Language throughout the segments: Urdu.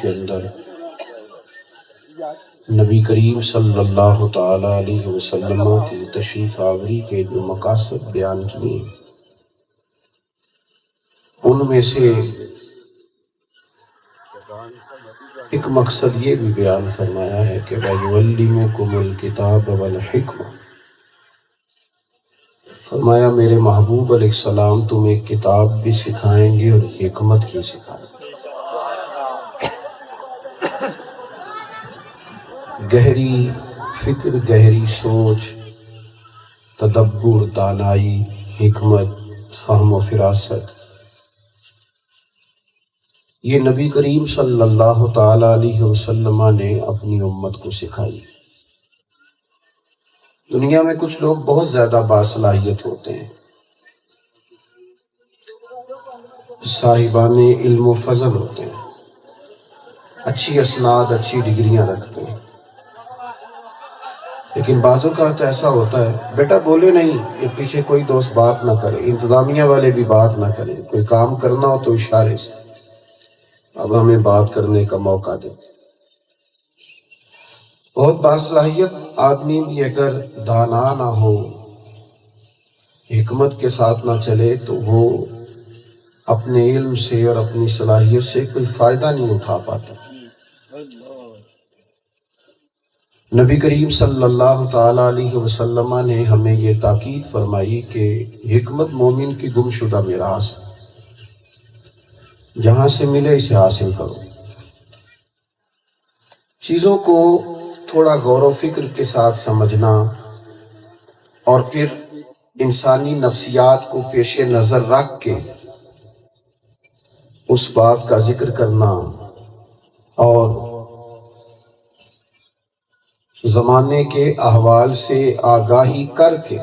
کے اندر نبی کریم صلی اللہ تعالی علیہ وسلم کی تشریف آوری کے جو مقاصد بیان کیے ان میں سے ایک مقصد یہ بھی بیان فرمایا ہے کہ وَيُعَلِّمُكُمُ الْكِتَابَ وَالْحِکْمَةَ، فرمایا میرے محبوب علیہ السلام تمہیں کتاب بھی سکھائیں گے اور حکمت بھی سکھائیں گے۔ گہری فکر، گہری سوچ، تدبر، دانائی، حکمت، فہم و فراست، یہ نبی کریم صلی اللہ تعالی علیہ وسلم نے اپنی امت کو سکھائی۔ دنیا میں کچھ لوگ بہت زیادہ باصلاحیت ہوتے ہیں، صاحبان علم و فضل ہوتے ہیں، اچھی اسناد، اچھی ڈگریاں رکھتے ہیں، لیکن بعض اوقات ایسا ہوتا ہے بیٹا بولے نہیں، یہ پیچھے کوئی دوست بات نہ کرے، انتظامیہ والے بھی بات نہ کریں، کوئی کام کرنا ہو تو اشارے سے اب ہمیں بات کرنے کا موقع دیں۔ بہت باصلاحیت آدمی بھی اگر دانا نہ ہو، حکمت کے ساتھ نہ چلے تو وہ اپنے علم سے اور اپنی صلاحیت سے کوئی فائدہ نہیں اٹھا پاتا۔ نبی کریم صلی اللہ تعالی علیہ وسلم نے ہمیں یہ تاکید فرمائی کہ حکمت مومن کی گمشدہ میراث، جہاں سے ملے اسے حاصل کرو۔ چیزوں کو تھوڑا غور و فکر کے ساتھ سمجھنا اور پھر انسانی نفسیات کو پیش نظر رکھ کے اس بات کا ذکر کرنا اور زمانے کے احوال سے آگاہی کر کے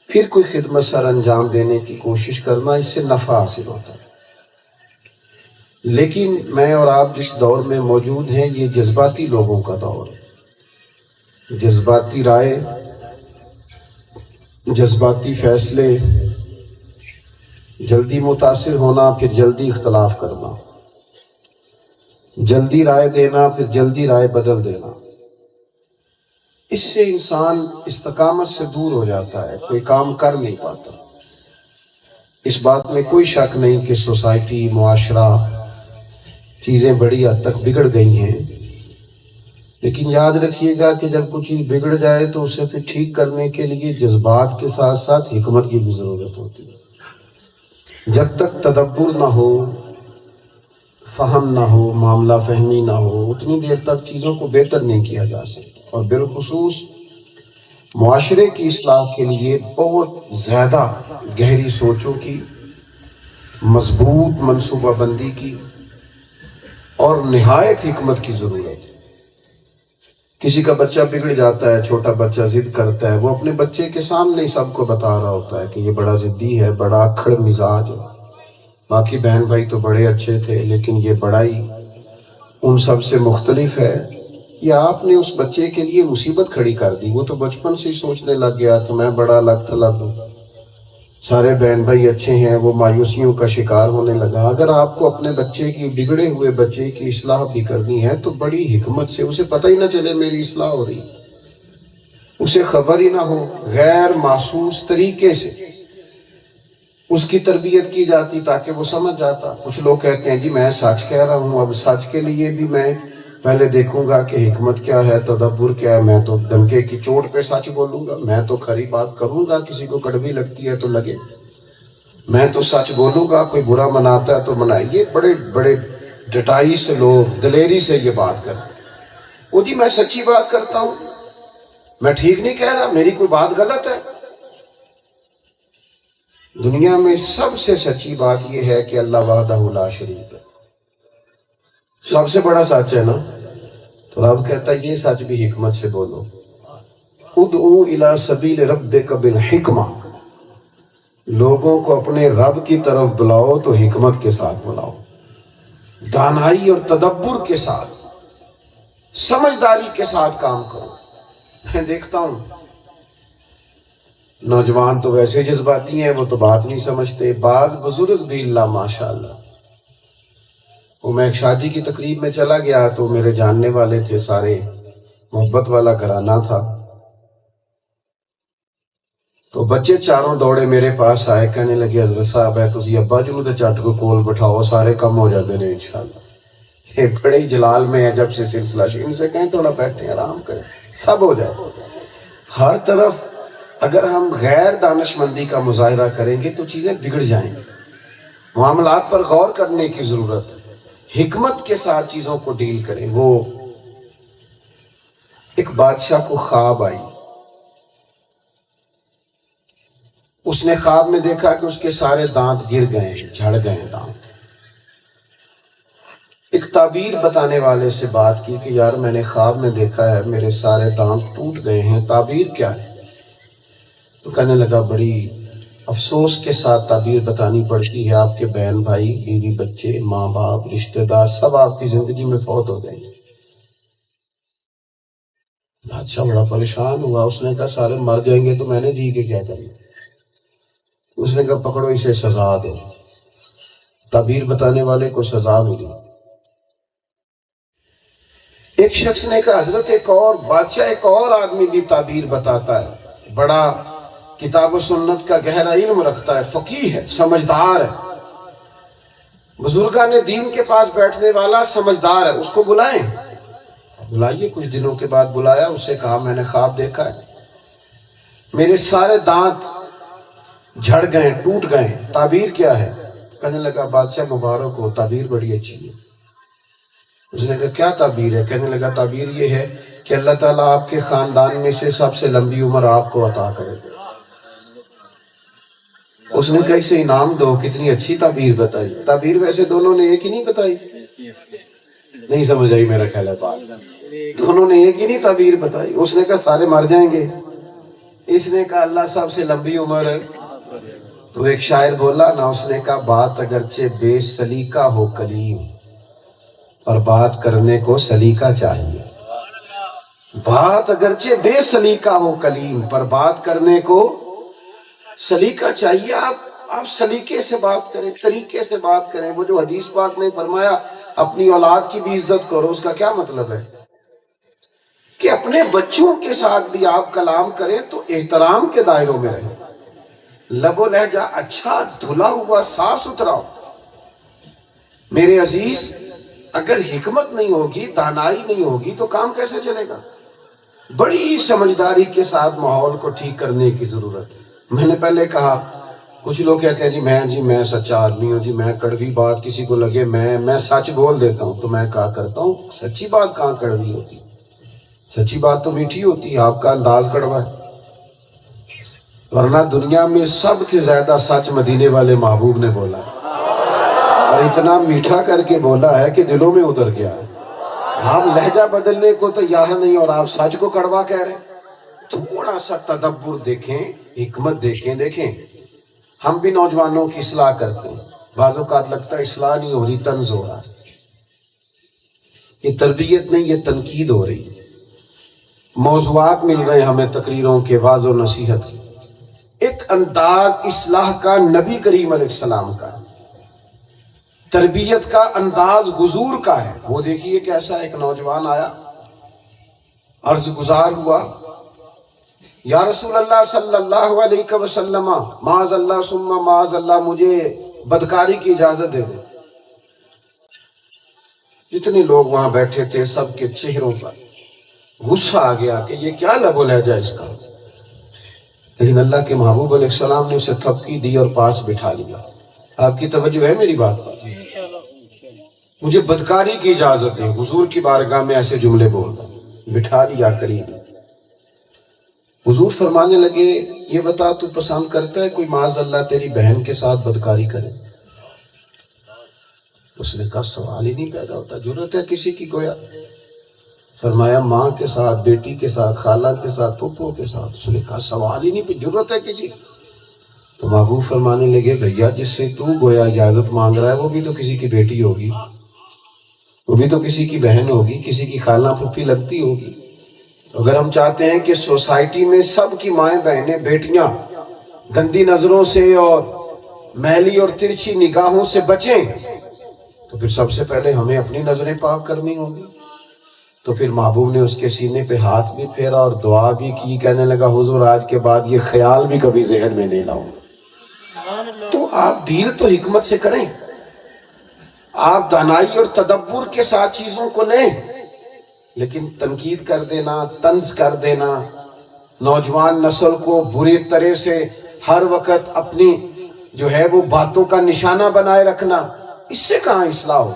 پھر کوئی خدمت سر انجام دینے کی کوشش کرنا، اس سے نفع حاصل ہوتا ہے۔ لیکن میں اور آپ جس دور میں موجود ہیں یہ جذباتی لوگوں کا دور ہے، جذباتی رائے، جذباتی فیصلے، جلدی متاثر ہونا، پھر جلدی اختلاف کرنا، جلدی رائے دینا، پھر جلدی رائے بدل دینا۔ اس سے انسان استقامت سے دور ہو جاتا ہے، کوئی کام کر نہیں پاتا۔ اس بات میں کوئی شک نہیں کہ سوسائٹی، معاشرہ، چیزیں بڑی حد تک بگڑ گئی ہیں، لیکن یاد رکھیے گا کہ جب کچھ چیز بگڑ جائے تو اسے پھر ٹھیک کرنے کے لیے جذبات کے ساتھ ساتھ حکمت کی بھی ضرورت ہوتی ہے۔ جب تک تدبر نہ ہو، فہم نہ ہو، معاملہ فہمی نہ ہو، اتنی دیر تک چیزوں کو بہتر نہیں کیا جا سکتا۔ اور بالخصوص معاشرے کی اصلاح کے لیے بہت زیادہ گہری سوچوں کی، مضبوط منصوبہ بندی کی اور نہایت حکمت کی ضرورت ہے۔ کسی کا بچہ بگڑ جاتا ہے، چھوٹا بچہ ضد کرتا ہے، وہ اپنے بچے کے سامنے ہی سب کو بتا رہا ہوتا ہے کہ یہ بڑا ضدی ہے، بڑا اکھڑ مزاج ہے، باقی بہن بھائی تو بڑے اچھے تھے لیکن یہ بڑائی ان سب سے مختلف ہے۔ یا آپ نے اس بچے کے لیے مصیبت کھڑی کر دی، وہ تو بچپن سے ہی سوچنے لگ گیا کہ میں بڑا الگ تھلگ ہوں، سارے بہن بھائی اچھے ہیں، وہ مایوسیوں کا شکار ہونے لگا۔ اگر آپ کو اپنے بچے کی، بگڑے ہوئے بچے کی اصلاح بھی کرنی ہے تو بڑی حکمت سے، اسے پتہ ہی نہ چلے میری اصلاح ہو رہی، اسے خبر ہی نہ ہو، غیر محسوس طریقے سے اس کی تربیت کی جاتی تاکہ وہ سمجھ جاتا۔ کچھ لوگ کہتے ہیں جی میں سچ کہہ رہا ہوں، اب سچ کے لیے بھی میں پہلے دیکھوں گا کہ حکمت کیا ہے، تدبر کیا ہے۔ میں تو ڈنکے کی چوٹ پہ سچ بولوں گا، میں تو کھری بات کروں گا، کسی کو کڑوی لگتی ہے تو لگے، میں تو سچ بولوں گا، کوئی برا مناتا ہے تو منائے۔ یہ بڑے بڑے ڈٹائی سے لوگ دلیری سے یہ بات کرتے ہیں، وہ جی میں سچی بات کرتا ہوں، میں ٹھیک نہیں کہہ رہا، میری کوئی بات غلط ہے۔ دنیا میں سب سے سچی بات یہ ہے کہ اللہ وحدہ لا شریک ہے، سب سے بڑا سچ ہے نا۔ تو رب کہتا ہے یہ سچ بھی حکمت سے بولو، ادعو الی سبیل ربک بالحکمہ، لوگوں کو اپنے رب کی طرف بلاؤ تو حکمت کے ساتھ بلاؤ، دانائی اور تدبر کے ساتھ، سمجھداری کے ساتھ کام کرو۔ میں دیکھتا ہوں نوجوان تو ویسے جذباتی ہیں، وہ تو بات نہیں سمجھتے، بعض بزرگ بھی اللہ ماشاءاللہ وہ میں ایک شادی کی تقریب میں چلا گیا تو میرے جاننے والے تھے سارے، محبت والا گھرانہ تھا، تو بچے چاروں دوڑے میرے پاس آئے، کہنے لگے حضرت صاحب ہے تسی ابا جی نوں تے چٹ کو کول بٹھاؤ، سارے کم ہو جاتے ہیں انشاءاللہ۔ یہ بڑے ہی جلال میں ہے جب سے سلسلہ شروع، ان سے کہیں تھوڑا بیٹھیں آرام کریں، سب ہو جائے۔ ہر طرف اگر ہم غیر دانشمندی کا مظاہرہ کریں گے تو چیزیں بگڑ جائیں گی۔ معاملات پر غور کرنے کی ضرورت ہے، حکمت کے ساتھ چیزوں کو ڈیل کریں۔ وہ ایک بادشاہ کو خواب آئی، اس نے خواب میں دیکھا کہ اس کے سارے دانت گر گئے ہیں، جھڑ گئے ہیں دانت۔ ایک تعبیر بتانے والے سے بات کی کہ یار میں نے خواب میں دیکھا ہے میرے سارے دانت ٹوٹ گئے ہیں، تعبیر کیا ہے؟ تو کہنے لگا بڑی افسوس کے ساتھ تعبیر بتانی پڑتی ہے، آپ کے بہن بھائی، بیوی بچے، ماں باپ، رشتہ دار سب آپ کی زندگی میں فوت ہو گئے ہیں۔ بادشاہ بڑا پریشان ہوا، اس نے کہا سارے مر جائیں گے تو میں نے جی کے کیا کرنا؟ اس نے کہا پکڑو اسے سزا دو۔ تعبیر بتانے والے کو سزا ملی۔ ایک شخص نے کہا حضرت ایک اور بادشاہ ایک اور آدمی بھی تعبیر بتاتا ہے، بڑا کتاب و سنت کا گہرا علم رکھتا ہے، فقیہ ہے، سمجھدار ہے، بزرگان دین کے پاس بیٹھنے والا سمجھدار ہے، اس کو بلائیں۔ بلائیے۔ کچھ دنوں کے بعد بلایا، اسے کہا میں نے خواب دیکھا ہے، میرے سارے دانت جھڑ گئے، ٹوٹ گئے، تعبیر کیا ہے؟ کہنے لگا بادشاہ مبارک ہو، تعبیر بڑی اچھی ہے۔ اس نے کہا کیا تعبیر ہے؟ کہنے لگا تعبیر یہ ہے کہ اللہ تعالیٰ آپ کے خاندان میں سے سب سے لمبی عمر آپ کو عطا کرے۔ اس نے کہا اسے انعام دو، کتنی اچھی تعبیر بتائی۔ تعبیر ویسے دونوں نے ایک ہی نہیں بتائی، نہیں سمجھ آئی میرا خیال ہے بات، دونوں نے ایک ہی نہیں تعبیر بتائی۔ اس نے کہا سارے مر جائیں گے، اس نے کہا اللہ سب سے لمبی عمر ہے۔ تو ایک شاعر بولا نا، اس نے کہا بات اگرچہ بے سلیقہ ہو کلیم، پر بات کرنے کو سلیقہ چاہیے۔ بات اگرچہ بے سلیقہ ہو کلیم، پر بات کرنے کو سلیقہ چاہیے۔ آپ سلیقے سے بات کریں، طریقے سے بات کریں۔ وہ جو حدیث پاک نے فرمایا اپنی اولاد کی بھی عزت کرو، اس کا کیا مطلب ہے؟ کہ اپنے بچوں کے ساتھ بھی آپ کلام کریں تو احترام کے دائروں میں رہیں، لب و لہجہ اچھا دھلا ہوا صاف ستھرا ہو۔ میرے عزیز، اگر حکمت نہیں ہوگی، دانائی نہیں ہوگی تو کام کیسے چلے گا؟ بڑی سمجھداری کے ساتھ ماحول کو ٹھیک کرنے کی ضرورت ہے۔ میں نے پہلے کہا کچھ لوگ کہتے ہیں جی میں سچا آدمی ہوں، جی میں کڑوی بات کسی کو لگے میں سچ بول دیتا ہوں، تو میں کہا کرتا ہوں سچی بات کہاں کڑوی ہوتی؟ سچی بات تو میٹھی ہوتی ہے، آپ کا انداز کڑوا ہے۔ ورنہ دنیا میں سب سے زیادہ سچ مدینے والے محبوب نے بولا ہے، اور اتنا میٹھا کر کے بولا ہے کہ دلوں میں اتر گیا ہے۔ آپ لہجہ بدلنے کو تیار نہیں اور آپ سچ کو کڑوا کہہ رہے ہیں۔ تھوڑا سا تدبر دیکھیں، حکمت دیکھیں۔ ہم بھی نوجوانوں کی اصلاح کرتے ہیں، بعض اوقات لگتا ہے اصلاح نہیں ہو رہی، طنز ہو رہا ہے۔ یہ تربیت نہیں، یہ تنقید ہو رہی ہے۔ موضوعات مل رہے ہیں ہمیں تقریروں کے، واعظ و نصیحت کی۔ ایک انداز اصلاح کا نبی کریم علیہ السلام کا ہے، تربیت کا انداز حضور کا ہے۔ وہ دیکھیے کیسا ایک نوجوان آیا، عرض گزار ہوا، یا رسول اللہ صلی اللہ علیہ وسلم، معاذ اللہ ثم معاذ اللہ، مجھے بدکاری کی اجازت دے دیں۔ جتنے لوگ وہاں بیٹھے تھے سب کے چہروں پر غصہ آ گیا کہ یہ کیا لب و لہجہ اس کا۔ لیکن اللہ کے محبوب علیہ السلام نے اسے تھپکی دی اور پاس بٹھا لیا۔ آپ کی توجہ ہے میری بات پر؟ مجھے بدکاری کی اجازت دیں، حضور کی بارگاہ میں ایسے جملے بول رہا، بٹھا لیا قریب۔ حضور فرمانے لگے یہ بتا تو پسند کرتا ہے کوئی معاذ اللہ تیری بہن کے ساتھ بدکاری کرے؟ اس نے کہا سوال ہی نہیں پیدا ہوتا، جرت ہے کسی کی گویا؟ فرمایا ماں کے ساتھ، بیٹی کے ساتھ، خالہ کے ساتھ، پھپھو کے ساتھ۔ اس نے کہا سوال ہی نہیں، جرت ہے کسی کی؟ تو محبوب فرمانے لگے بھیا جس سے تو گویا اجازت مانگ رہا ہے وہ بھی تو کسی کی بیٹی ہوگی، وہ بھی تو کسی کی بہن ہوگی، کسی کی خالہ پھپھی لگتی ہوگی۔ اگر ہم چاہتے ہیں کہ سوسائٹی میں سب کی مائیں بہنیں بیٹیاں گندی نظروں سے اور میلی اور ترچھی نگاہوں سے بچیں، تو پھر سب سے پہلے ہمیں اپنی نظریں پاک کرنی ہوگی. تو پھر محبوب نے اس کے سینے پہ ہاتھ بھی پھیرا اور دعا بھی کی. کہنے لگا حضور آج کے بعد یہ خیال بھی کبھی ذہن میں نہیں لاؤں. تو آپ ڈیل تو حکمت سے کریں، آپ دانائی اور تدبر کے ساتھ چیزوں کو لیں، لیکن تنقید کر دینا، طنز کر دینا، نوجوان نسل کو برے طرح سے ہر وقت اپنی جو ہے وہ باتوں کا نشانہ بنائے رکھنا، اس سے کہاں اصلاح ہو.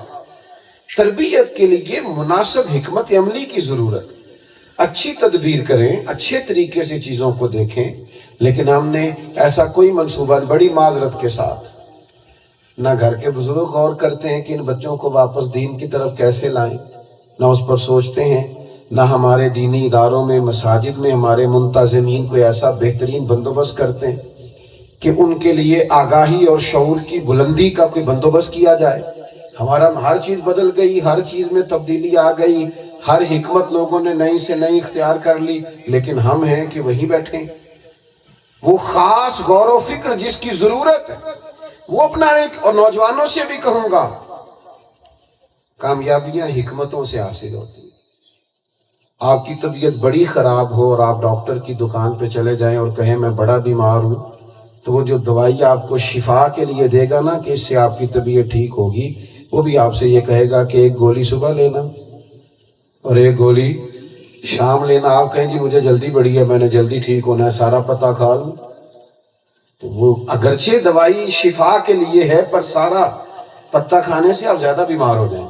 تربیت کے لیے مناسب حکمت عملی کی ضرورت. اچھی تدبیر کریں، اچھے طریقے سے چیزوں کو دیکھیں، لیکن ہم نے ایسا کوئی منصوبہ بڑی معذرت کے ساتھ نہ گھر کے بزرگ غور کرتے ہیں کہ ان بچوں کو واپس دین کی طرف کیسے لائیں، نہ اس پر سوچتے ہیں، نہ ہمارے دینی اداروں میں مساجد میں ہمارے منتظمین کو ایسا بہترین بندوبست کرتے ہیں کہ ان کے لیے آگاہی اور شعور کی بلندی کا کوئی بندوبست کیا جائے. ہمارا ہر چیز بدل گئی، ہر چیز میں تبدیلی آ گئی، ہر حکمت لوگوں نے نئی سے نئی اختیار کر لی، لیکن ہم ہیں کہ وہیں بیٹھیں. وہ خاص غور و فکر جس کی ضرورت ہے وہ اپنانے. اور نوجوانوں سے بھی کہوں گا، کامیابیاں حکمتوں سے حاصل ہوتی ہیں. آپ کی طبیعت بڑی خراب ہو اور آپ ڈاکٹر کی دکان پہ چلے جائیں اور کہیں میں بڑا بیمار ہوں، تو وہ جو دوائی آپ کو شفا کے لیے دے گا نا کہ اس سے آپ کی طبیعت ٹھیک ہوگی، وہ بھی آپ سے یہ کہے گا کہ ایک گولی صبح لینا اور ایک گولی شام لینا. آپ کہیں جی مجھے جلدی بڑی ہے، میں نے جلدی ٹھیک ہونا ہے، سارا پتہ کھا لوں. تو وہ اگرچہ دوائی شفا کے لیے ہے، پر سارا پتہ کھانے سے آپ زیادہ بیمار ہو جائیں.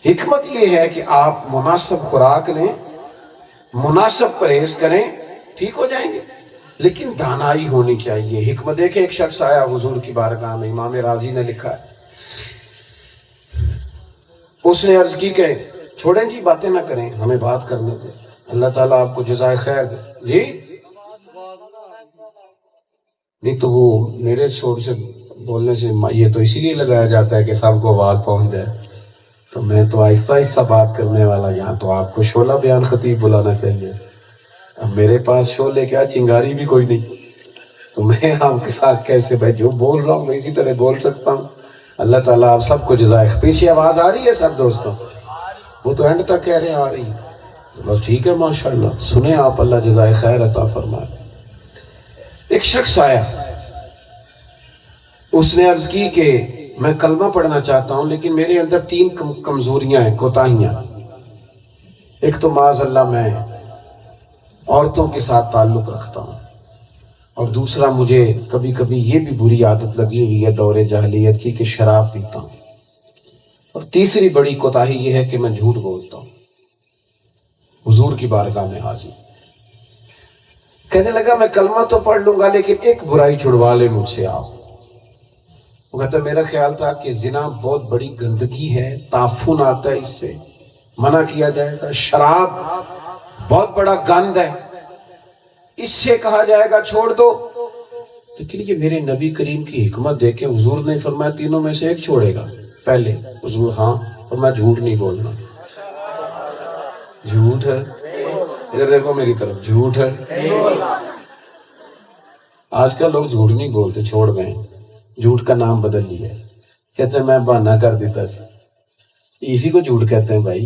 حکمت یہ ہے کہ آپ مناسب خوراک لیں، مناسب پرہیز کریں، ٹھیک ہو جائیں گے. لیکن دانائی ہونی چاہیے. حکمت. دیکھیں ایک شخص آیا حضور کی بارگاہ میں، امام رازی نے لکھا ہے، اس نے عرض کی کہ چھوڑیں جی باتیں نہ کریں، ہمیں بات کرنے دیں، اللہ تعالیٰ آپ کو جزائے خیر دے. جی نہیں تو وہ میرے شور سے بولنے سے یہ تو اسی لیے لگایا جاتا ہے کہ سب کو آواز پہنچ جائے. تو میں تو آہستہ آہستہ بات کرنے والا، یہاں تو آپ کو شعلہ بیان خطیب بلانا چاہیے. اب میرے پاس شعلے کیا چنگاری بھی کوئی نہیں، تو میں آپ کے ساتھ کیسے بھائی جو بول رہا ہوں میں اسی طرح بول سکتا ہوں. اللہ تعالیٰ آپ سب کو جزائے. پیچھے آواز آ رہی ہے سب دوستوں؟ وہ تو اینڈ تک کہہ رہے ہیں آ رہی ہے، بس ٹھیک ہے ماشاءاللہ. سنیں آپ، اللہ جزائے خیر عطا فرمائے. ایک شخص آیا، اس نے عرض کی کہ میں کلمہ پڑھنا چاہتا ہوں لیکن میرے اندر 3 کمزوریاں ہیں، کوتاہیاں. ایک تو معاذ اللہ میں عورتوں کے ساتھ تعلق رکھتا ہوں، اور دوسرا مجھے کبھی کبھی یہ بھی بری عادت لگی ہوئی ہے دور جاہلیت کی کہ شراب پیتا ہوں، اور تیسری بڑی کوتاہی یہ ہے کہ میں جھوٹ بولتا ہوں. حضور کی بارگاہ میں حاضر. کہنے لگا میں کلمہ تو پڑھ لوں گا لیکن ایک برائی چھڑوا لے مجھ سے آپ. وہ کہتا ہے میرا خیال تھا کہ زنا بہت بڑی گندگی ہے، تعفن آتا ہے، اس سے منع کیا جائے گا. شراب بہت بڑا گند ہے، اس سے کہا جائے گا چھوڑ دو. لیکن یہ میرے نبی کریم کی حکمت دیکھیں، حضور نے فرمایا تینوں میں سے ایک چھوڑے گا. پہلے حضور ہاں، اور میں جھوٹ نہیں بولنا. جھوٹ ہے، ادھر دیکھو میری طرف، جھوٹ ہے. آج کل لوگ جھوٹ نہیں بولتے، چھوڑ گئے، جھوٹ کا نام بدل لیا. کہتے ہیں میں بہانہ کر دیتا سی. اسی کو جھوٹ کہتے ہیں بھائی.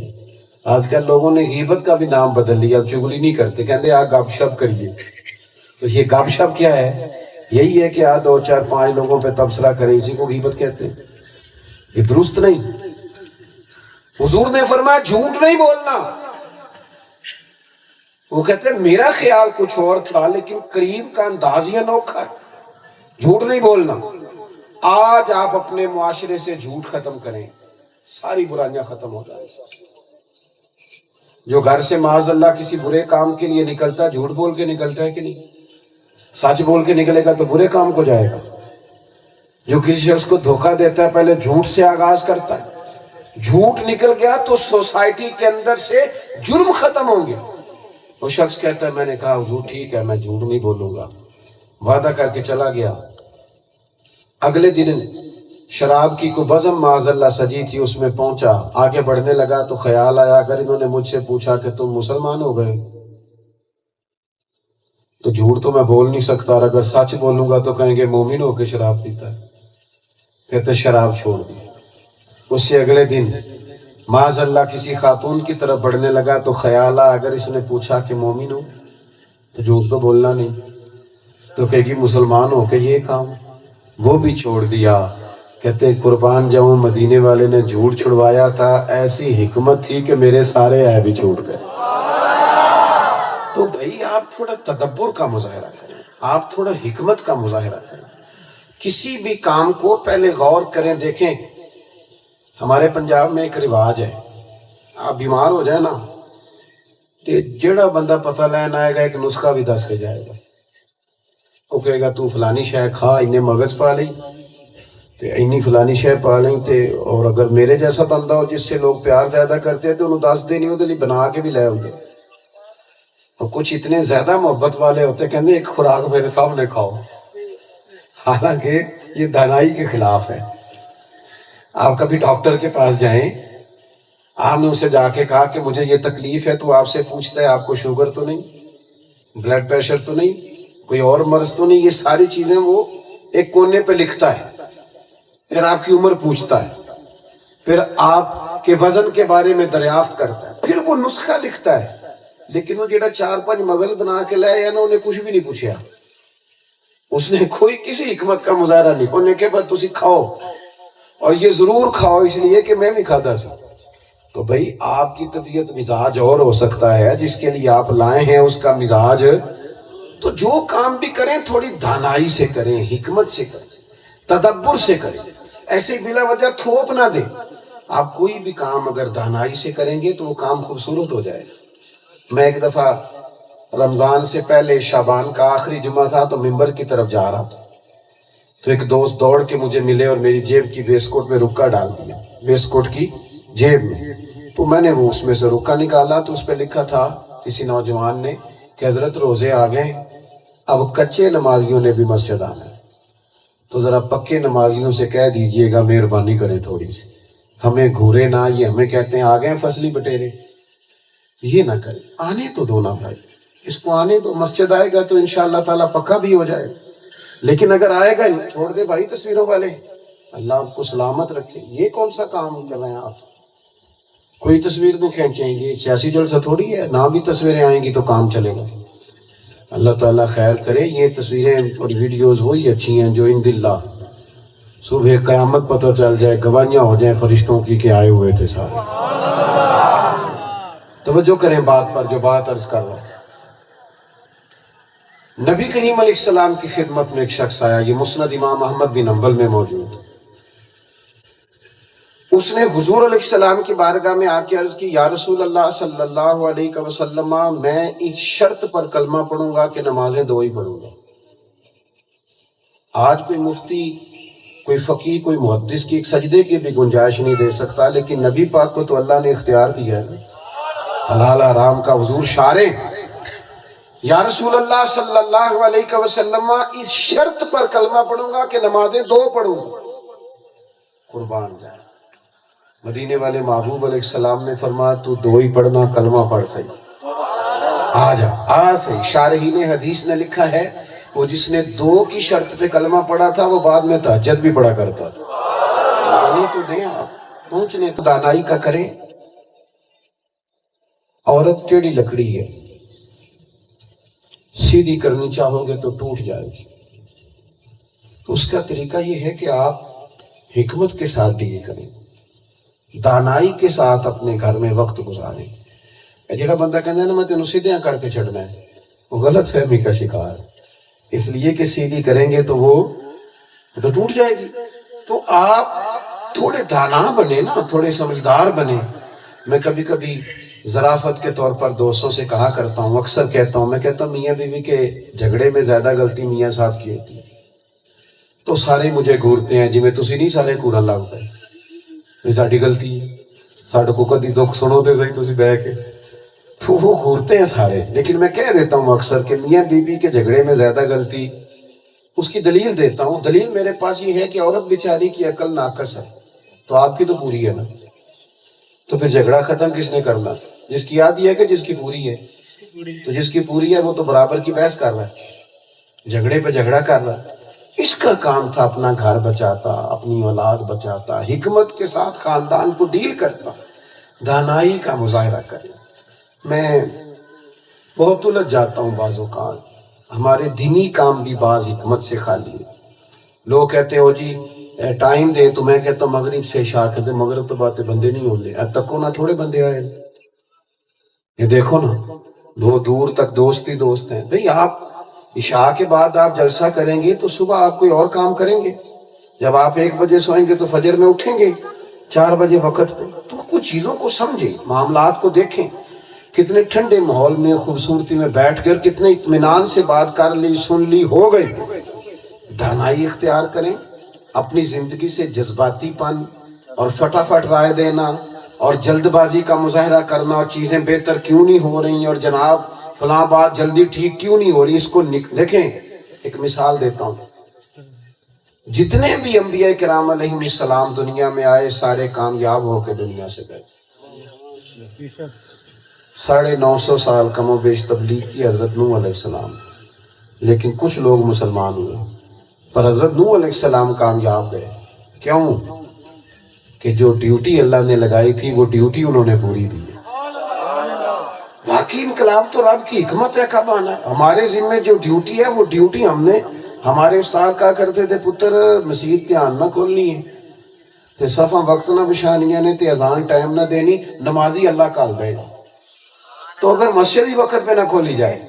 آج کل لوگوں نے غیبت کا بھی نام بدل لیا، اب چغلی نہیں کرتے، کہتے ہیں گپ شپ کریے. تو یہ گپ شپ کیا ہے؟ یہی ہے کہ 2 4 5 لوگوں پہ تبصرہ کریں، اسی کو غیبت کہتے ہیں. یہ درست نہیں. حضور نے فرمایا جھوٹ نہیں بولنا. وہ کہتے ہیں میرا خیال کچھ اور تھا لیکن کریم کا انداز ہی انوکھا ہے. جھوٹ نہیں بولنا. آج آپ اپنے معاشرے سے جھوٹ ختم کریں، ساری برائیاں ختم ہو جائیں. جو گھر سے معاذ اللہ کسی برے کام کے لیے نکلتا ہے، جھوٹ بول کے نکلتا ہے کہ نہیں؟ سچ بول کے نکلے گا تو برے کام کو جائے گا. جو کسی شخص کو دھوکہ دیتا ہے پہلے جھوٹ سے آغاز کرتا ہے. جھوٹ نکل گیا تو سوسائٹی کے اندر سے جرم ختم ہوں گے. وہ شخص کہتا ہے میں نے کہا حضور ٹھیک ہے میں جھوٹ نہیں بولوں گا، وعدہ کر کے چلا گیا. اگلے دن شراب کی کوئی بزم معاذ اللہ سجی تھی، اس میں پہنچا. آگے بڑھنے لگا تو خیال آیا اگر انہوں نے مجھ سے پوچھا کہ تم مسلمان ہو گئے تو جھوٹ تو میں بول نہیں سکتا، اور اگر سچ بولوں گا تو کہیں گے مومن ہو کے شراب پیتا ہے. کہتے شراب چھوڑ دی. اس سے اگلے دن معاذ اللہ کسی خاتون کی طرف بڑھنے لگا تو خیال آیا اگر اس نے پوچھا کہ مومن ہو تو جھوٹ تو بولنا نہیں، تو کہے گی مسلمان ہو کہ یہ کام، وہ بھی چھوڑ دیا۔ کہتے قربان جاؤں مدینے والے نے جھوٹ چھڑوایا تھا، ایسی حکمت تھی کہ میرے سارے عیب بھی چھوٹ گئے۔ تو بھائی آپ تھوڑا تدبر کا مظاہرہ کریں، آپ تھوڑا حکمت کا مظاہرہ کریں، کسی بھی کام کو پہلے غور کریں۔ دیکھیں ہمارے پنجاب میں ایک رواج ہے، آپ بیمار ہو جائے نا تو جڑا بندہ پتہ لین آئے گا ایک نسخہ بھی دس کے جائے گا، وہ کہے گا تو فلانی شے کھا، انہیں مغز پا لیں تے اینی فلانی شے پا لیں تے، اور اگر میرے جیسا بندہ ہو جس سے لوگ پیار زیادہ کرتے ہیں تو انہوں دس دینی ہوتے لیے بنا کے بھی لے ہوتے، اور کچھ اتنے زیادہ محبت والے ہوتے کہتے ایک خوراک میرے سامنے کھاؤ، حالانکہ یہ دانائی کے خلاف ہے۔ آپ کبھی ڈاکٹر کے پاس جائیں، آپ نے اسے جا کے کہا کہ مجھے یہ تکلیف ہے، تو آپ سے پوچھتا ہے آپ کو شوگر تو نہیں، بلڈ پریشر تو نہیں، کوئی اور مرض تو نہیں، یہ ساری چیزیں وہ ایک کونے پہ لکھتا ہے۔ پھر آپ کی عمر پوچھتا ہے، پھر آپ کے وزن کے بارے میں دریافت کرتا ہے، پھر وہ نسخہ لکھتا ہے۔ لیکن وہ جڑا 4-5 مغل بنا کے لائے یا نا انہیں کچھ بھی نہیں پوچھا، اس نے کوئی کسی حکمت کا مظاہرہ نہیں، انہیں کہ بس تسی کھاؤ اور یہ ضرور کھاؤ اس لیے کہ میں بھی کھاتا سی۔ تو بھئی آپ کی طبیعت مزاج اور ہو سکتا ہے، جس کے لیے آپ لائے ہیں اس کا مزاج، تو جو کام بھی کریں تھوڑی دانائی سے کریں، حکمت سے کریں، تدبر سے کریں، ایسے بلا وجہ تھوپ نہ دیں۔ آپ کوئی بھی کام اگر دانائی سے کریں گے تو وہ کام خوبصورت ہو جائے گا۔ میں ایک دفعہ رمضان سے پہلے شعبان کا آخری جمعہ تھا تو ممبر کی طرف جا رہا تھا، تو ایک دوست دوڑ کے مجھے ملے اور میری جیب کی ویسٹ کوٹ میں رکا ڈال دیا، ویسٹ کوٹ کی جیب میں۔ تو میں نے وہ اس میں سے رکا نکالا تو اس پہ لکھا تھا کسی نوجوان نے کہ حضرت روزے آ گئے، اب کچے نمازیوں نے بھی مسجد آنا ہے، تو ذرا پکے نمازیوں سے کہہ دیجئے گا مہربانی کریں تھوڑی سی، ہمیں گھورے نہ، یہ ہمیں کہتے ہیں آ گئے فصلی بٹیرے، یہ نہ کریں، آنے تو دو نا بھائی، اس کو آنے تو، مسجد آئے گا تو انشاءاللہ تعالیٰ پکا بھی ہو جائے، لیکن اگر آئے گا چھوڑ دے بھائی تصویروں والے، اللہ آپ کو سلامت رکھے۔ یہ کون سا کام کر رہے ہیں آپ؟ کوئی تصویر تو کھینچیں گے، سیاسی جلسہ تھوڑی ہے، نہ بھی تصویریں آئیں گی تو کام چلے گا۔ اللہ تعالیٰ خیر کرے، یہ تصویریں اور ویڈیوز وہی اچھی ہیں جو انداللہ صبح قیامت پتہ چل جائے، گواہیاں ہو جائیں فرشتوں کی کہ آئے ہوئے تھے سارے۔ توجہ کریں بات پر جو بات عرض کر رہا ہوں۔ نبی کریم علیہ السلام کی خدمت میں ایک شخص آیا، یہ مسند امام احمد بن حنبل میں موجود۔ اس نے حضور علیہ السلام کی بارگاہ میں آ کے عرض کی، یا رسول اللہ صلی اللہ علیہ وسلم، میں اس شرط پر کلمہ پڑھوں گا کہ نمازیں دو ہی پڑھوں گا۔ آج کوئی مفتی، کوئی فقیہ، کوئی محدث کی ایک سجدے کی بھی گنجائش نہیں دے سکتا، لیکن نبی پاک کو تو اللہ نے اختیار دیا ہے، حلال حرام کا حضور شارع۔ یا رسول اللہ صلی اللہ علیہ وسلم، اس شرط پر کلمہ پڑھوں گا کہ نمازیں دو پڑھوں گا۔ قربان جائے، مدینے والے محبوب علیہ السلام نے فرمایا تو دو ہی پڑھنا، کلمہ پڑھ صحیح، آ جا آ صحیح۔ شارحین حدیث نے لکھا ہے وہ جس نے دو کی شرط پہ کلمہ پڑھا تھا وہ بعد میں تہجد بھی پڑھا کرتا تھا۔ تو آنے تو دیں، آپ پہنچنے تو دانائی کا کریں۔ عورت ٹیڑھی لکڑی ہے، سیدھی کرنی چاہو گے تو ٹوٹ جائے گی، تو اس کا طریقہ یہ ہے کہ آپ حکمت کے ساتھ ڈیل کریں، دانائی کے ساتھ اپنے گھر میں وقت گزاریں۔ جڑا بندہ کہنا ہے نا میں تینوں سیدھیاں کر کے چھڑنا ہے، وہ غلط فہمی کا شکار ہے، اس لیے کہ سیدھی کریں گے تو وہ تو ٹوٹ جائے گی۔ تو آپ تھوڑے دانا بنے نا، تھوڑے سمجھدار بنے۔ میں کبھی کبھی ظرافت کے طور پر دوستوں سے کہا کرتا ہوں، اکثر کہتا ہوں، میں کہتا ہوں میاں بیوی کے جھگڑے میں زیادہ غلطی میاں صاحب کی ہوتی ہے، تو سارے مجھے گھورتے ہیں، جی میں تسی نہیں سارے گھورن لگ پے، یہ ساڈی غلطی ہے، ساڈے کو کدی دکھ سنو تے صحیح تسی بہ کے، تو وہ گھورتے ہیں سارے۔ لیکن میں کہہ دیتا ہوں اکثر کہ میاں بیوی کے جھگڑے میں زیادہ غلطی، اس کی دلیل دیتا ہوں۔ دلیل میرے پاس یہ ہے کہ عورت بیچاری کی عقل ناقص ہے، تو آپ کی تو پوری ہے نا، تو پھر جھگڑا ختم کس نے کرنا؟ جس کی آدھی ہے کہ جس کی پوری ہے؟ تو جس کی پوری ہے وہ تو برابر کی بحث کر رہا ہے، جھگڑے پہ جھگڑا کر رہا ہے۔ اس کا کام تھا اپنا گھر بچاتا، اپنی اولاد بچاتا، حکمت کے ساتھ خاندان کو ڈیل کرتا، دانائی کا مظاہرہ کرے۔ میں بہت الجھ جاتا ہوں بعض اوقات، ہمارے دینی کام بھی بعض حکمت سے خالی ہیں۔ لوگ کہتے ہو جی ٹائم دے، تو میں کہتا ہوں مغرب سے عشاء کہتے مغرب تو باتیں بندے نہیں ہوندے، اب تک کو نہ تھوڑے بندے آئے، یہ دیکھو نا دور تک دوست ہی دوست ہیں۔ بھئی آپ عشاء کے بعد آپ جلسہ کریں گے تو صبح آپ کوئی اور کام کریں گے، جب آپ 1 بجے سوئیں گے تو فجر میں اٹھیں گے 4 بجے وقت پہ۔ تو کچھ چیزوں کو سمجھیں، معاملات کو دیکھیں، کتنے ٹھنڈے ماحول میں خوبصورتی میں بیٹھ کر کتنے اطمینان سے بات کر لی، سن لی، ہو گئی۔ دانائی اختیار کریں، اپنی زندگی سے جذباتی پن اور فٹافٹ رائے دینا اور جلد بازی کا مظاہرہ کرنا اور چیزیں بہتر کیوں نہیں ہو رہی اور جناب فلاں بات جلدی ٹھیک کیوں نہیں ہو رہی، اس کو دیکھیں۔ ایک مثال دیتا ہوں، جتنے بھی انبیاء کرام علیہ السلام دنیا میں آئے سارے کامیاب ہو کے دنیا سے گئے۔ 950 سال کم و بیش تبلیغ کی حضرت نوح علیہ السلام، لیکن کچھ لوگ مسلمان ہوئے، پر حضرت نوح علیہ السلام کامیاب گئے۔ کیوں؟ کہ جو ڈیوٹی اللہ نے لگائی تھی وہ ڈیوٹی انہوں نے پوری دی ہے۔ باقی انقلاب تو رب کی حکمت ہے کب آنا ہے۔ ہمارے ذمہ جو ڈیوٹی ہے وہ ڈیوٹی ہم نے، ہمارے استاد کہا کرتے تھے پتر مسجد دھیان نہ کھولنی ہے تے صفاں وقت نہ بچھانیاں نے تے اذان ٹائم نہ دینی، نمازی اللہ کال دے گا۔ تو اگر مسجد ہی وقت پہ نہ کھولی جائے،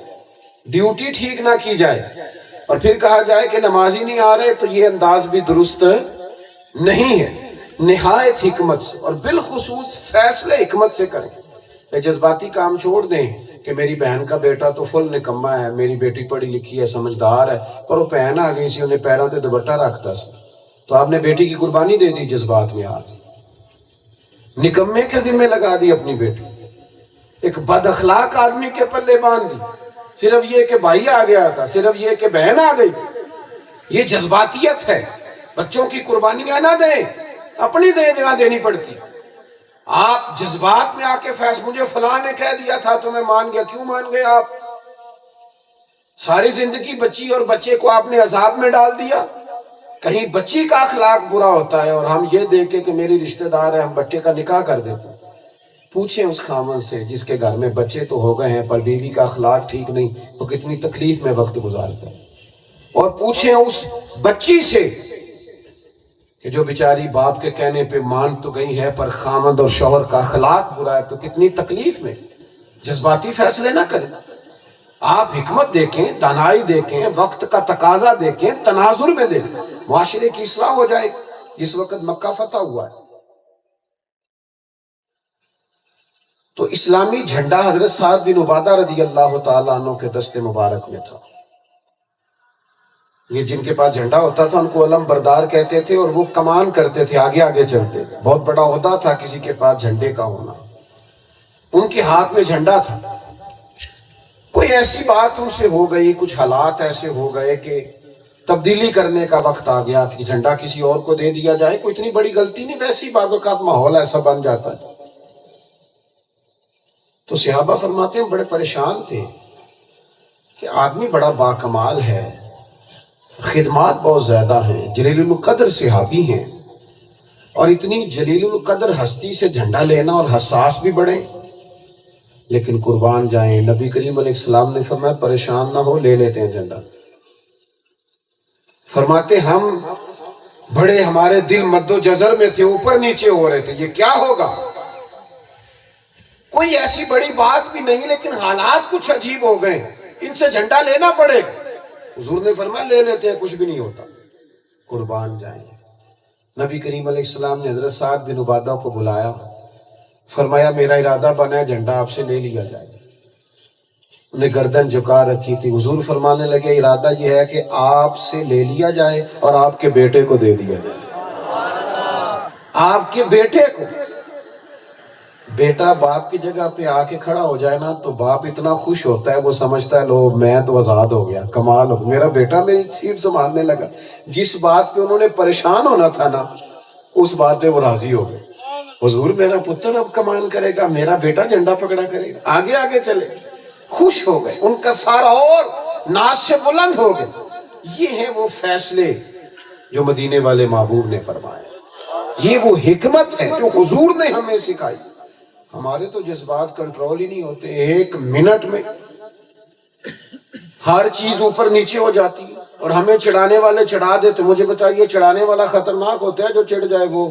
ڈیوٹی ٹھیک نہ کی جائے اور پھر کہا جائے کہ نمازی نہیں آ رہے، تو یہ انداز بھی درست نہیں ہے۔ نہایت حکمت سے اور بالخصوص فیصلے حکمت سے کریں۔ یہ جذباتی کام چھوڑ دیں کہ میری بہن کا بیٹا تو فل نکمہ ہے، میری بیٹی پڑھی لکھی ہے، سمجھدار ہے، پر وہ بہن آ گئی سی انہیں پیروں تے دوپٹہ رکھتا سی، تو آپ نے بیٹی کی قربانی دے دی جذبات میں آ نکمے کے ذمہ لگا دی اپنی بیٹی، ایک بد اخلاق آدمی کے پلے باندھ دی، صرف یہ کہ بھائی آ گیا تھا، صرف یہ کہ بہن آ گئی۔ یہ جذباتیت ہے۔ بچوں کی قربانیاں نہ دیں، اپنی دینی پڑتی۔ آپ جذبات میں آ کے مجھے فلاں نے کہہ دیا تھا تو میں مان گیا، کیوں مان گئے آپ؟ ساری زندگی بچی اور بچے کو آپ نے عذاب میں ڈال دیا۔ کہیں بچی کا اخلاق برا ہوتا ہے اور ہم یہ دیکھیں کہ میری رشتہ دار ہے، ہم بچے کا نکاح کر دیتے ہیں۔ پوچھیں اس خامن سے جس کے گھر میں بچے تو ہو گئے ہیں پر بیوی کا اخلاق ٹھیک نہیں، وہ کتنی تکلیف میں وقت گزارتا ہے۔ اور پوچھیں اس بچی سے کہ جو بیچاری باپ کے کہنے پہ مان تو گئی ہے پر خامند اور شوہر کا اخلاق برا ہے تو کتنی تکلیف میں۔ جذباتی فیصلے نہ کریں، آپ حکمت دیکھیں، دانائی دیکھیں، وقت کا تقاضا دیکھیں، تناظر میں دیکھیں، معاشرے کی اصلاح ہو جائے۔ جس وقت مکہ فتح ہوا ہے تو اسلامی جھنڈا حضرت سعد بن عبادہ رضی اللہ تعالیٰ عنہ کے دست مبارک میں تھا۔ یہ جن کے پاس جھنڈا ہوتا تھا ان کو علم بردار کہتے تھے، اور وہ کمان کرتے تھے، آگے آگے چلتے تھے۔ بہت بڑا عہدہ تھا کسی کے پاس جھنڈے کا ہونا۔ ان کے ہاتھ میں جھنڈا تھا۔ کوئی ایسی بات ان سے ہو گئی، کچھ حالات ایسے ہو گئے کہ تبدیلی کرنے کا وقت آ گیا کہ جھنڈا کسی اور کو دے دیا جائے۔ کوئی اتنی بڑی غلطی نہیں، ویسی بعض اوقات ماحول ایسا بن جاتا ہے۔ تو صحابہ فرماتے ہیں بڑے پریشان تھے کہ آدمی بڑا باکمال ہے، خدمات بہت زیادہ ہیں، جلیل القدر صحابی ہیں، اور اتنی جلیل القدر ہستی سے جھنڈا لینا اور حساس بھی بڑھیں، لیکن قربان جائیں نبی کریم علیہ السلام نے فرمایا پریشان نہ ہو، لے لیتے ہیں جھنڈا۔ فرماتے ہم بڑے، ہمارے دل مد و جزر میں تھے، اوپر نیچے ہو رہے تھے، یہ کیا ہوگا؟ کوئی ایسی بڑی بات بھی نہیں، لیکن حالات کچھ عجیب ہو گئے، ان سے جھنڈا لینا پڑے گا۔ حضور نے فرمایا لے لیتے ہیں، کچھ بھی نہیں ہوتا۔ قربان جائیں نبی کریم علیہ السلام نے حضرت سعد بن عبادہ کو بلایا، فرمایا میرا ارادہ بنا ہے جھنڈا آپ سے لے لیا جائے۔ انہیں گردن جھکا رکھی تھی۔ حضور فرمانے لگے ارادہ یہ ہے کہ آپ سے لے لیا جائے اور آپ کے بیٹے کو دے دیا جائے۔ آپ کے بیٹے کو۔ بیٹا باپ کی جگہ پہ آ کے کھڑا ہو جائے نا تو باپ اتنا خوش ہوتا ہے، وہ سمجھتا ہے لو میں تو آزاد ہو گیا، کمال ہو، میرا بیٹا میری سیٹ سنبھالنے لگا۔ جس بات پہ انہوں نے پریشان ہونا تھا نا، اس بات پہ وہ راضی ہو گئے۔ حضور میرا پتر اب کمان کرے گا، میرا بیٹا جھنڈا پکڑا کرے گا، آگے آگے چلے، خوش ہو گئے۔ ان کا سارا اور ناز سے بلند ہو گئے۔ یہ ہیں وہ فیصلے جو مدینے والے محبوب نے فرمائے، یہ وہ حکمت ہے جو حضور نے ہمیں سکھائی۔ ہمارے تو جذبات کنٹرول ہی نہیں ہوتے، ایک منٹ میں ہر چیز اوپر نیچے ہو جاتی ہے، اور ہمیں چڑھانے والے چڑھا دیتے۔ مجھے بتائیے چڑھانے والا خطرناک ہوتا ہے جو چڑھ جائے، وہ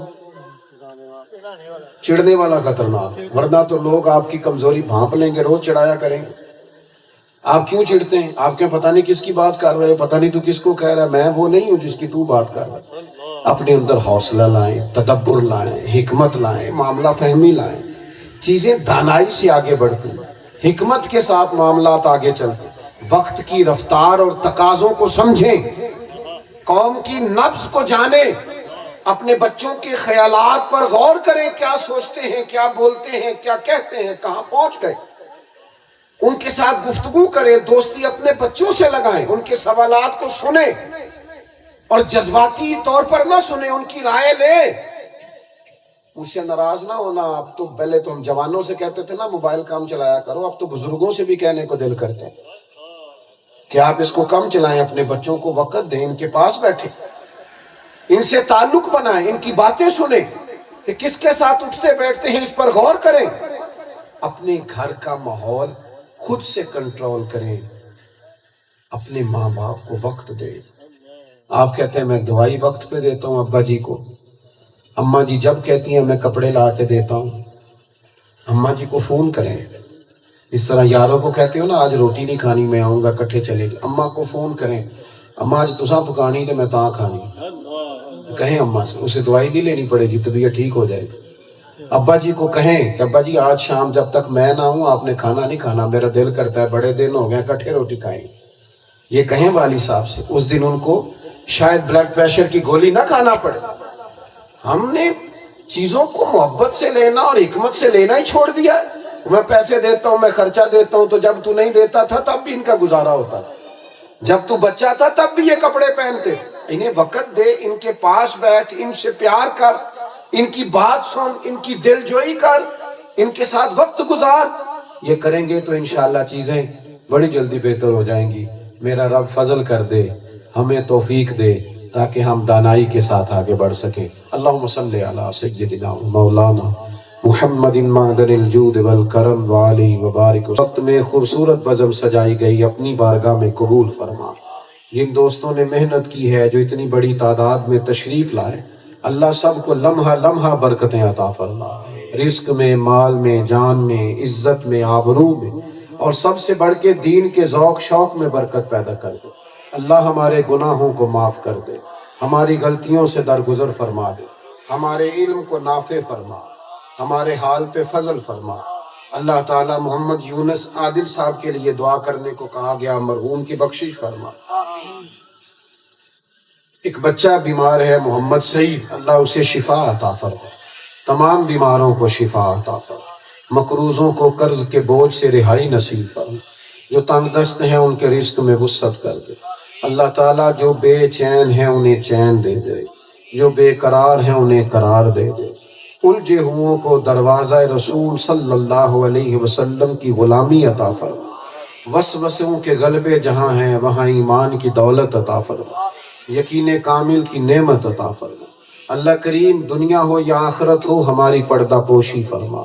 چڑھنے والا خطرناک، ورنہ تو لوگ آپ کی کمزوری بھانپ لیں گے، روز چڑھایا کریں گے۔ آپ کیوں چڑھتے ہیں؟ آپ کے پتہ نہیں کس کی بات کر رہے ہو، پتہ نہیں تو کس کو کہہ رہا ہے۔ میں وہ نہیں ہوں جس کی تو بات کر رہا ہے۔ اپنے اندر حوصلہ لائیں، تدبر لائیں، حکمت لائیں، معاملہ فہمی لائیں، چیزیں دانائی سے آگے بڑھتی ہیں، حکمت کے ساتھ معاملات آگے چلتے، وقت کی رفتار اور تقاضوں کو سمجھیں، قوم کی نبض کو جانیں، اپنے بچوں کے خیالات پر غور کریں، کیا سوچتے ہیں، کیا بولتے ہیں، کیا کہتے ہیں، کہاں پہنچ گئے۔ ان کے ساتھ گفتگو کریں، دوستی اپنے بچوں سے لگائیں، ان کے سوالات کو سنیں اور جذباتی طور پر نہ سنیں، ان کی رائے لیں۔ مجھ سے ناراض نہ ہونا، اب تو پہلے تو ہم جوانوں سے کہتے تھے نا موبائل کم چلایا کرو، اب تو بزرگوں سے بھی کہنے کو دل کرتے ہیں کہ آپ اس کو کم چلائیں، اپنے بچوں کو وقت دیں، ان کے پاس بیٹھیں، ان سے تعلق بنائیں، ان کی باتیں سنیں کہ کس کے ساتھ اٹھتے بیٹھتے ہیں، اس پر غور کریں۔ اپنے گھر کا ماحول خود سے کنٹرول کریں، اپنے ماں باپ کو وقت دیں۔ آپ کہتے ہیں میں دوائی وقت پہ دیتا ہوں ابا جی کو، اماں جی جب کہتی ہیں میں کپڑے لا کے دیتا ہوں۔ اماں جی کو فون کریں، اس طرح یاروں کو کہتے ہو نا آج روٹی نہیں کھانی میں آؤں گا کٹھے چلے گی، اماں کو فون کریں، اماں آج تساں پکانی تو میں تاں کھانی، کہیں اماں سے، اسے دوائی نہیں لینی پڑے گی، طبیعت ٹھیک ہو جائے گی۔ ابا جی کو کہیں کہ ابا جی آج شام جب تک میں نہ ہوں آپ نے کھانا نہیں کھانا، میرا دل کرتا ہے بڑے دن ہو گئے کٹھے روٹی کھائیں۔ یہ کہیں والد صاحب سے، اس دن ان کو شاید بلڈ پریشر کی گولی نہ کھانا پڑے۔ ہم نے چیزوں کو محبت سے لینا اور حکمت سے لینا ہی چھوڑ دیا ہے۔ میں پیسے دیتا ہوں، میں خرچہ دیتا ہوں، تو جب تو نہیں دیتا تھا تب بھی ان کا گزارا ہوتا تھا، جب تو بچہ تھا تب بھی یہ کپڑے پہنتے۔ انہیں وقت دے، ان کے پاس بیٹھ، ان سے پیار کر، ان کی بات سن، ان کی دل جوئی کر، ان کے ساتھ وقت گزار۔ یہ کریں گے تو انشاءاللہ چیزیں بڑی جلدی بہتر ہو جائیں گی۔ میرا رب فضل کر دے، ہمیں توفیق دے تاکہ ہم دانائی کے ساتھ آگے بڑھ سکیں۔ اللہم صلی علی سیدنا و مولانا محمد معدن الجود والکرم وآلہ وبارک۔ وقت میں خوبصورت بزم سجائی گئی، اپنی بارگاہ میں قبول فرما۔ جن دوستوں نے محنت کی ہے، جو اتنی بڑی تعداد میں تشریف لائے، اللہ سب کو لمحہ لمحہ برکتیں عطا فرما، رزق میں، مال میں، جان میں، عزت میں، آبرو میں، اور سب سے بڑھ کے دین کے ذوق شوق میں برکت پیدا کر دے۔ اللہ ہمارے گناہوں کو معاف کر دے، ہماری غلطیوں سے درگزر فرما دے، ہمارے علم کو نافع فرما، ہمارے حال پہ فضل فرما۔ اللہ تعالی محمد یونس عادل صاحب کے لیے دعا کرنے کو کہا گیا، مرحوم کی بخشش فرما۔ ایک بچہ بیمار ہے محمد سعید، اللہ اسے شفا عطا فرما، تمام بیماروں کو شفا عطا فرما، مقروضوں کو قرض کے بوجھ سے رہائی نصیب فرما، جو تنگ دست ہیں ان کے رزق میں وسعت کر دے۔ اللہ تعالیٰ جو بے چین ہیں انہیں چین دے دے، جو بے قرار ہیں انہیں قرار دے دے، الجھے ہوئوں کو دروازہ رسول صلی اللہ علیہ وسلم کی غلامی عطا فرما، وسوسوں کے غلبے جہاں ہیں وہاں ایمان کی دولت عطا فرما، یقین کامل کی نعمت عطا فرما۔ اللہ کریم دنیا ہو یا آخرت ہو ہماری پردہ پوشی فرما،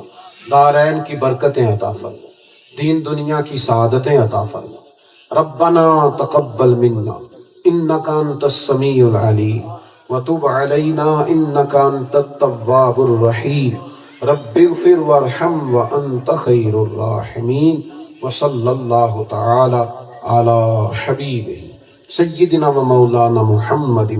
دارین کی برکتیں عطا فرما، دین دنیا کی سعادتیں عطا فرما۔ ربنا تقبل منا انک انت السمیع العلیم وتب علینا انک انت التواب الرحیم رب اغفر وارحم وانت خیر الراحمین وصلی اللہ تعالی علی حبیبہ سیدنا و مولانا محمد